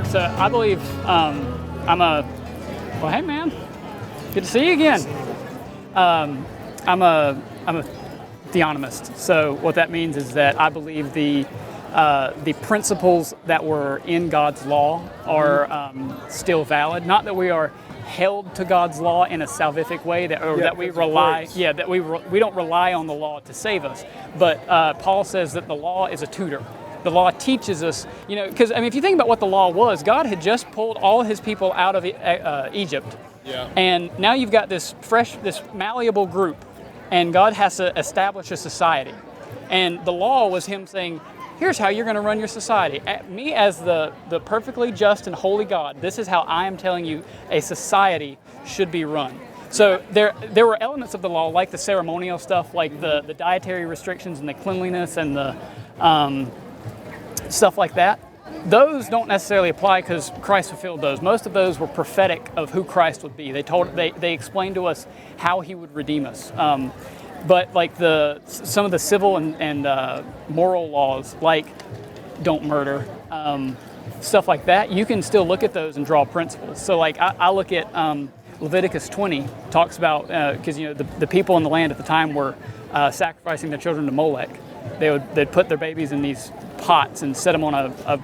So I believe well, hey man, good to see you again. I'm a dehumanize. So what that means is that I believe the principles that were in God's law are still valid. Not that we are held to God's law in a salvific way, that we rely, that we don't rely on the law to save us. But Paul says that the law is a tutor. The law teaches us, because if you think about what the law was, God had just pulled all his people out of Egypt, and now you've got this malleable group, and God has to establish a society. And the law was him saying, here's how you're going to run your society. Me as the perfectly just and holy God, this is how I am telling you a society should be run. So there were elements of the law, like the ceremonial stuff, like the dietary restrictions and the cleanliness and the stuff like that. Those don't necessarily apply because Christ fulfilled those. Most of those were prophetic of who Christ would be. They explained to us how he would redeem us. But like some of the civil and moral laws, like don't murder, stuff like that, you can still look at those and draw principles. So like I look at Leviticus 20, talks about, because the people in the land at the time were sacrificing their children to Molech. They'd put their babies in these pots and set them on a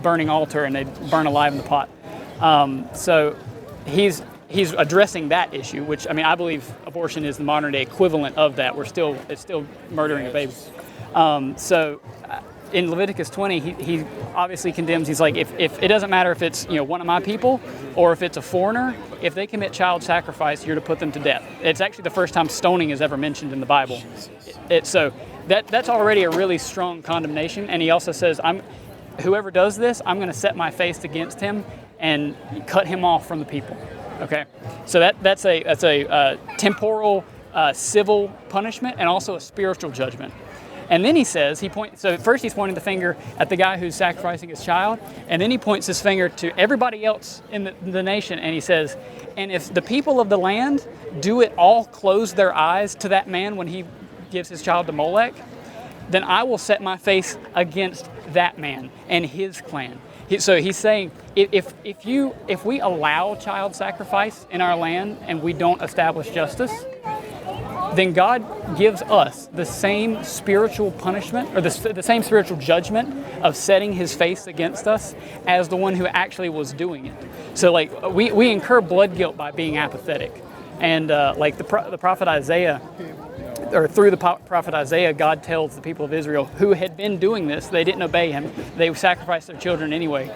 burning altar, and they'd burn alive in the pot. So he's addressing that issue, which I believe abortion is the modern day equivalent of that. It's still murdering a baby. So in Leviticus 20, he obviously condemns. He's like, if it doesn't matter if it's one of my people or if it's a foreigner, if they commit child sacrifice, you're to put them to death. It's actually the first time stoning is ever mentioned in the Bible. So that's already a really strong condemnation. And he also says, whoever does this, I'm going to set my face against him and cut him off from the people. Okay, so that's a temporal, civil punishment and also a spiritual judgment. And then he says, so first he's pointing the finger at the guy who's sacrificing his child, and then he points his finger to everybody else in the nation, and he says, and if the people of the land do it all close their eyes to that man when he gives his child to Molech, then I will set my face against that man and his clan. So he's saying, if we allow child sacrifice in our land and we don't establish justice, then God gives us the same spiritual punishment or the same spiritual judgment of setting his face against us as the one who actually was doing it. So like we incur blood guilt by being apathetic. And like the prophet Isaiah, or through the prophet Isaiah, God tells the people of Israel who had been doing this, they didn't obey him, they sacrificed their children anyway.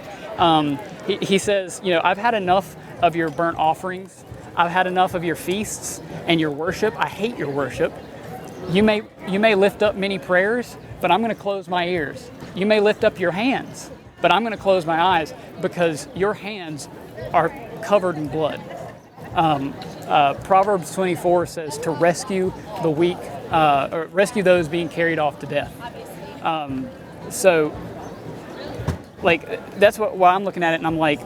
He says, I've had enough of your burnt offerings. I've had enough of your feasts and your worship. I hate your worship. You may lift up many prayers, but I'm going to close my ears. You may lift up your hands, but I'm going to close my eyes because your hands are covered in blood. Proverbs 24 says to rescue the weak, or rescue those being carried off to death. So, like, that's why I'm looking at it, and I'm like,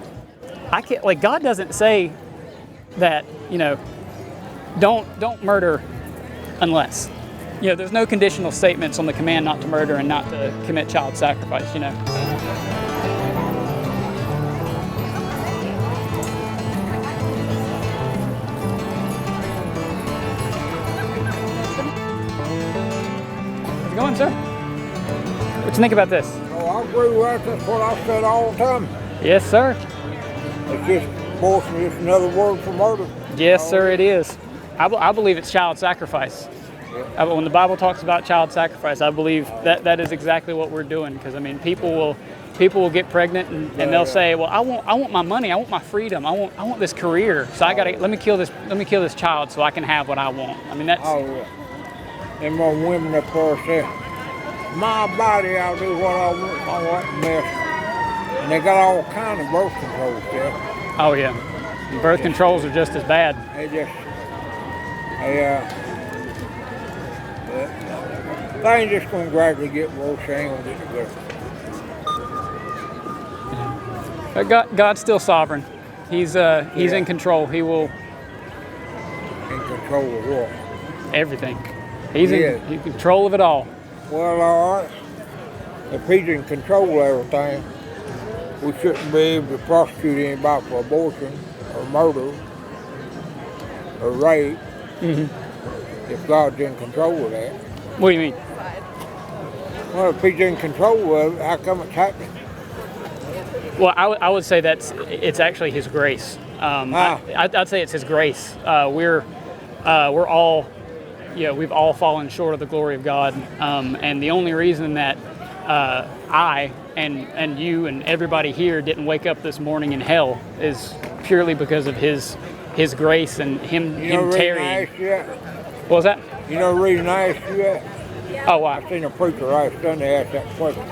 I can't. Like, God doesn't say that don't murder unless. There's no conditional statements on the command not to murder and not to commit child sacrifice. Going, sir? What you think about this? Oh, I agree with that. That's what I said all the time. Yes, sir. It's just abortion, just another word for murder. Yes, sir, it is. I believe it's child sacrifice. Yeah. When the Bible talks about child sacrifice, I believe that is exactly what we're doing. Because people will get pregnant and they'll say, well, I want my money, I want my freedom, I want this career. So let me kill this child so I can have what I want. That's. Oh, yeah. Them more women up there say, my body, I'll do what I want, I want mess. And they got all kind of birth controls there. Oh yeah, birth controls are just as bad. Things just going to gradually get worse. They ain't going to get better. God's still sovereign. He's in control. He will. In control of what? Everything. He's in control of it all. Well, all right. If he's in control of everything, we shouldn't be able to prosecute anybody for abortion or murder or rape if God's in control of that. What do you mean? Well, if he's in control of it, how come it's happening? Well, I would say it's actually His grace. I'd say it's His grace. We're all, we've all fallen short of the glory of God, and the only reason that I and you and everybody here didn't wake up this morning in hell is purely because of His grace and Him tarrying. What was that? You know the reason I asked you that? Oh, why? I seen a preacher last Sunday ask that question.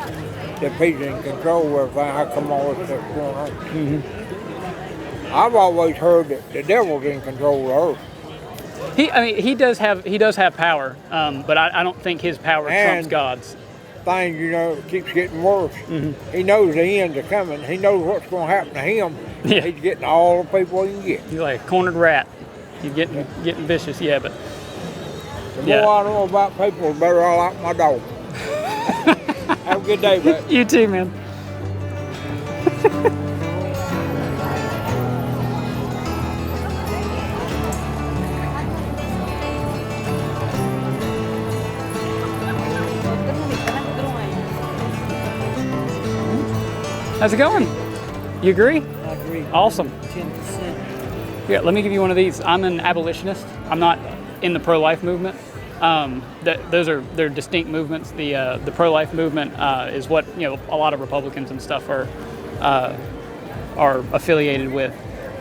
If he's in control of everything, how come all this stuff's going on? Mm-hmm. I've always heard that the devil's in control of earth. He does have power, but I don't think his power trumps God's. Things, keeps getting worse. Mm-hmm. He knows the ends are coming. He knows what's going to happen to him. Yeah. He's getting all the people he can get. He's like a cornered rat. He's getting vicious, yeah, but... The more I know about people, the better I like my dog. Have a good day, bud. You too, man. How's it going? You agree? I agree. Awesome. 10%. Yeah, let me give you one of these. I'm an abolitionist. I'm not in the pro-life movement. They're distinct movements. The pro-life movement is what a lot of Republicans and stuff are affiliated with,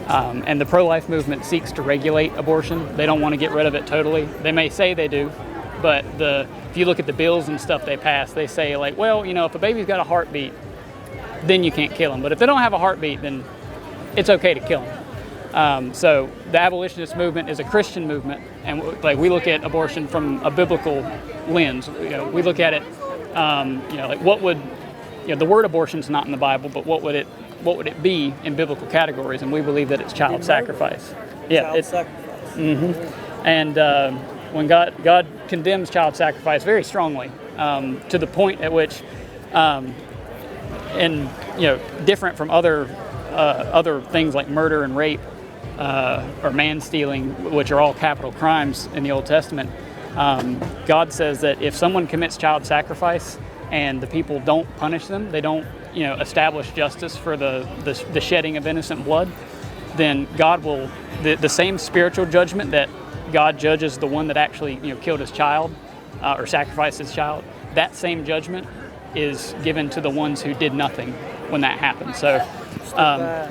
and the pro-life movement seeks to regulate abortion. They don't want to get rid of it totally. They may say they do, but if you look at the bills and stuff they pass, they say like, well, if a baby's got a heartbeat, then you can't kill them. But if they don't have a heartbeat, then it's okay to kill them. So the abolitionist movement is a Christian movement, and we look at abortion from a biblical lens. We look at it, what would, the word abortion is not in the Bible, but what would it be in biblical categories? And we believe that it's child sacrifice. Yeah, Child sacrifice. Mm-hmm. And when God condemns child sacrifice very strongly, to the point at which, different from other things like murder and rape. Or man-stealing, which are all capital crimes in the Old Testament, God says that if someone commits child sacrifice and the people don't punish them, they don't, establish justice for the shedding of innocent blood, then God will, the same spiritual judgment that God judges the one that actually, killed his child or sacrificed his child, that same judgment is given to the ones who did nothing when that happened. So. Yeah,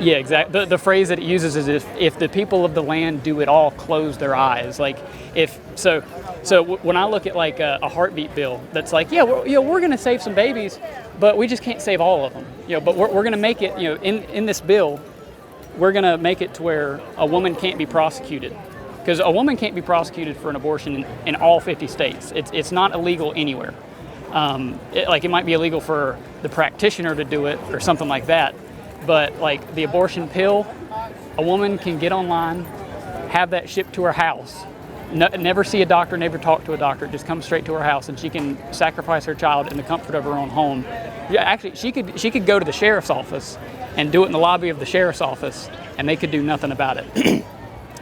exactly. The phrase that it uses is if the people of the land do it all, close their eyes. Like so when I look at like a heartbeat bill, that's like, we're going to save some babies, but we just can't save all of them. But we're going to make it, in this bill, we're going to make it to where a woman can't be prosecuted, because a woman can't be prosecuted for an abortion in all 50 states. It's not illegal anywhere. It might be illegal for the practitioner to do it or something like that, but like the abortion pill, a woman can get online, have that shipped to her house, never see a doctor, never talk to a doctor, just come straight to her house, and she can sacrifice her child in the comfort of her own home. Yeah, actually, she could go to the sheriff's office and do it in the lobby of the sheriff's office, and they could do nothing about it.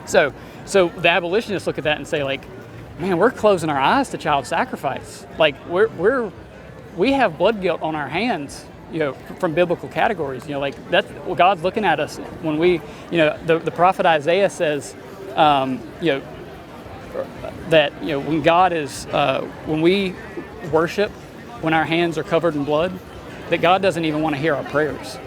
So the abolitionists look at that and say like, man, we're closing our eyes to child sacrifice. Like we have blood guilt on our hands, from biblical categories. That's what God's looking at us when we, the prophet Isaiah says, that when God is, when we worship, when our hands are covered in blood, that God doesn't even want to hear our prayers.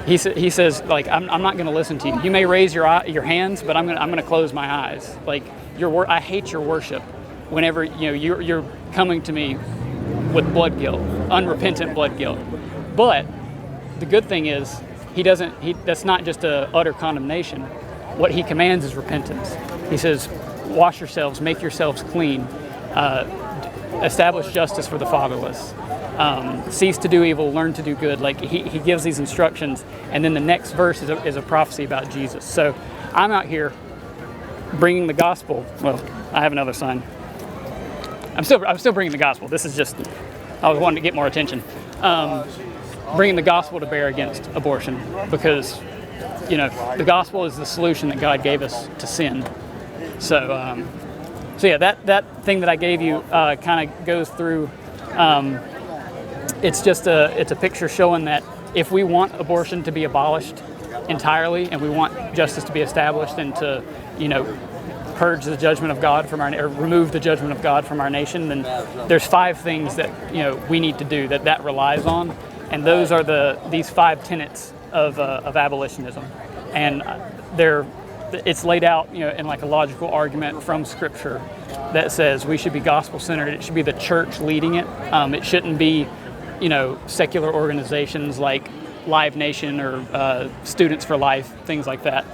He says like, I'm not going to listen to you. You may raise your hands, but I'm going to close my eyes. Like I hate your worship. Whenever you're coming to me with blood guilt, unrepentant blood guilt. But the good thing is that's not just a utter condemnation. What he commands is repentance. He says, wash yourselves, make yourselves clean, establish justice for the fatherless, cease to do evil, learn to do good. Like he gives these instructions, and then the next verse is a prophecy about Jesus. So I'm out here bringing the gospel. Well, I have another sign. I'm still bringing the gospel. This is just, I was wanting to get more attention. bringing the gospel to bear against abortion, because the gospel is the solution that God gave us to sin. So yeah, that thing that I gave you kind of goes through. It's a picture showing that if we want abortion to be abolished entirely, and we want justice to be established, and to purge the judgment of God or remove the judgment of God from our nation, then there's 5 things that we need to do that relies on, and those are these 5 tenets of abolitionism, and it's laid out in like a logical argument from Scripture that says we should be gospel centered. It should be the church leading it. It shouldn't be secular organizations like Live Nation or Students for Life, things like that.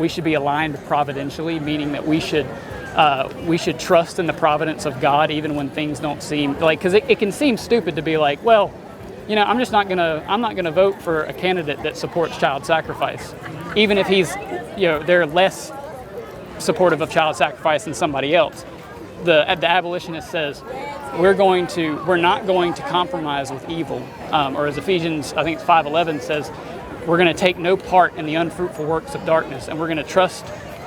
We should be aligned providentially, meaning that we should trust in the providence of God even when things don't seem like, because it can seem stupid to be like, well, I'm not gonna vote for a candidate that supports child sacrifice, even if they're less supportive of child sacrifice than somebody else. The abolitionist says we're not going to compromise with evil, or as Ephesians, I think it's 5:11 says, we're going to take no part in the unfruitful works of darkness, and we're going to trust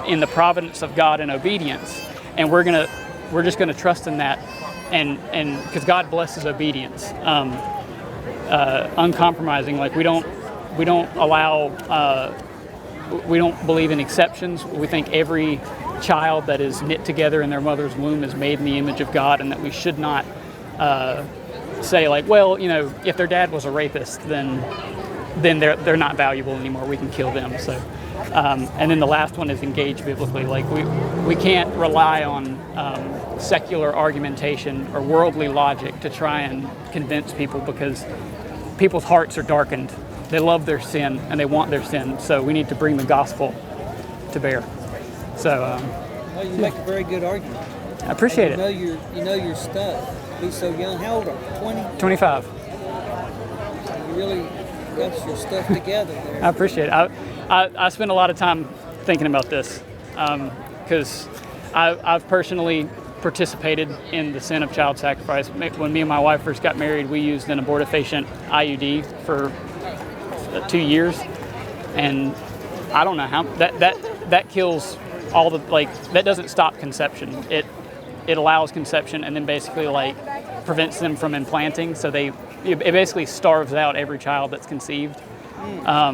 in the providence of God in obedience, and we're just going to trust in that, and because God blesses obedience, uncompromising. Like we don't believe in exceptions. We think every child that is knit together in their mother's womb is made in the image of God, and that we should not say like, well, if their dad was a rapist, then they're not valuable anymore. We can kill them. So, and then the last one is engage biblically. Like we can't rely on secular argumentation or worldly logic to try and convince people, because people's hearts are darkened. They love their sin and they want their sin. So we need to bring the gospel to bear. So well, you make a very good argument. I appreciate it. You know your stuff. Be so young. How old are you? 20? 25. You really got your stuff together there. I appreciate it. I spend a lot of time thinking about this, because I've personally participated in the sin of child sacrifice. When me and my wife first got married, we used an abortifacient IUD for 2 years, and I don't know how that kills all the, that doesn't stop conception. It allows conception, and then basically prevents them from implanting. So it basically starves out every child that's conceived. I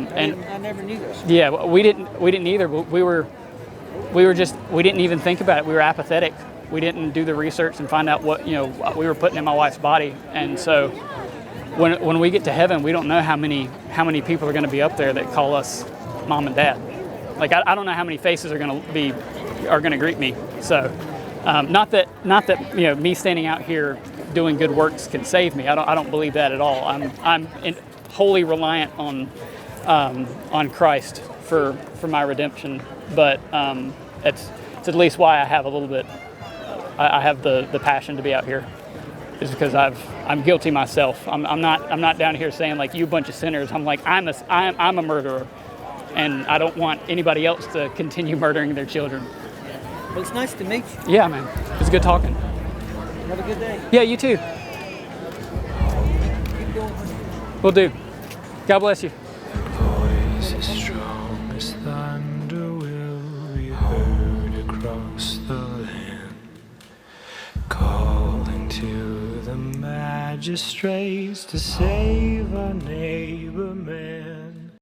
never knew this. Yeah, we didn't either. But we didn't even think about it. We were apathetic. We didn't do the research and find out what we were putting in my wife's body. And so when we get to heaven, we don't know how many people are going to be up there that call us mom and dad. I don't know how many faces are going to greet me. So not that me standing out here doing good works can save me. I don't believe that at all. I'm wholly reliant on Christ for my redemption. But it's at least why I have a little bit. I have the passion to be out here, is because I'm guilty myself. I'm not down here saying like you bunch of sinners. I'm like I'm a murderer, and I don't want anybody else to continue murdering their children. Well, it's nice to meet you. Yeah, man. It was good talking. Have a good day. Yeah, you too. Keep going. Will do. God bless you. Voice as strong as thunder will be heard across the land, calling to the magistrates to save our neighbor man.